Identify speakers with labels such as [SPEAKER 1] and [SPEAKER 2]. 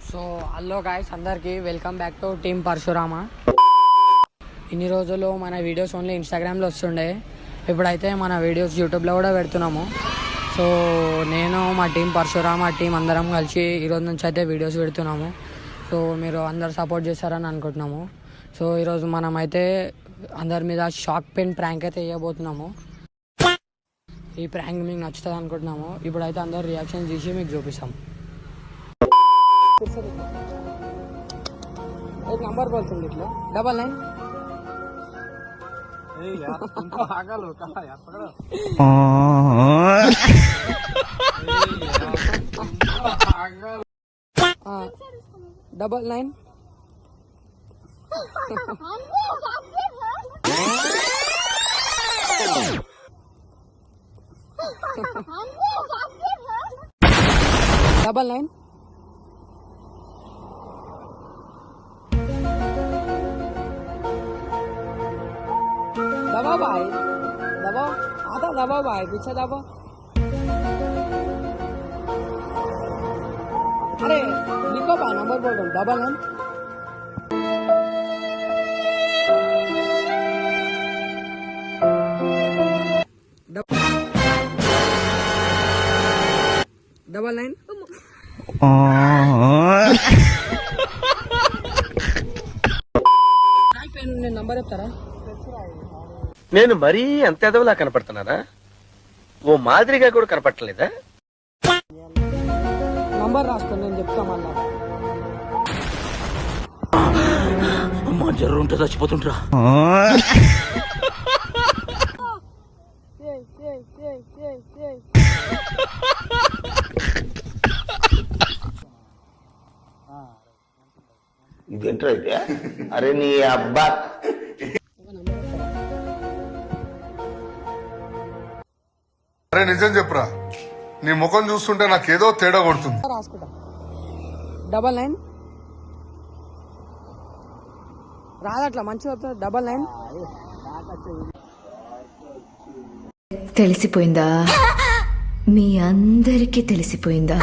[SPEAKER 1] So hello guys, అందరికి welcome back to team Parashurama. ఇన్ని రోజులు మన వీడియోస్ ఓన్లీ ఇన్స్టాగ్రామ్లో వస్తుండే, ఇప్పుడైతే మన వీడియోస్ యూట్యూబ్లో కూడా పెడుతున్నాము. సో నేను మా టీం పరశురామ టీం అందరం కలిసి ఈరోజు నుంచి అయితే వీడియోస్ పెడుతున్నాము. సో మీరు అందరు సపోర్ట్ చేస్తారని అనుకుంటున్నాము. సో ఈరోజు మనం అయితే అందరి మీద షాక్ పెన్ ప్రాంక్ అయితే వేయబోతున్నాము. ఈ ప్రాంక్ మీకు నచ్చుతుంది అనుకుంటున్నాము. ఇప్పుడైతే అందరు రియాక్షన్ చేసి మీకు చూపిస్తాం. एक नंबर बोलते इतना 99 99 99 दबाओ भाई, दबाओ, आधा दबाओ भाई, पीछे दबाओ. अरे लिखो भाई, नंबर बोल रहा हूँ. 99 नंबर చెప్తారా?
[SPEAKER 2] నేను మరీ అంత ఎదవలా కనపడుతున్నానా? ఓ మాదిరిగా కూడా కనపడలేదా?
[SPEAKER 1] నంబర్ రాసుకో, నేను చెప్తా మళ్ళా.
[SPEAKER 2] అమ్మా జర్రు ఉంటే చచ్చిపోతుంటరా.
[SPEAKER 3] ఇదేంటో అయితే, అరే నీ అబ్బా.
[SPEAKER 4] అరే నిజం చెప్పురా, నీ ముఖం చూస్తుంటే నాకేదో తేడా కొడుతుంది.
[SPEAKER 1] రాసుకుంటా 99 రాదట్లా మంచిగా 99
[SPEAKER 5] తెలిసిపోయిందా? మీ అందరికీ తెలిసిపోయిందా?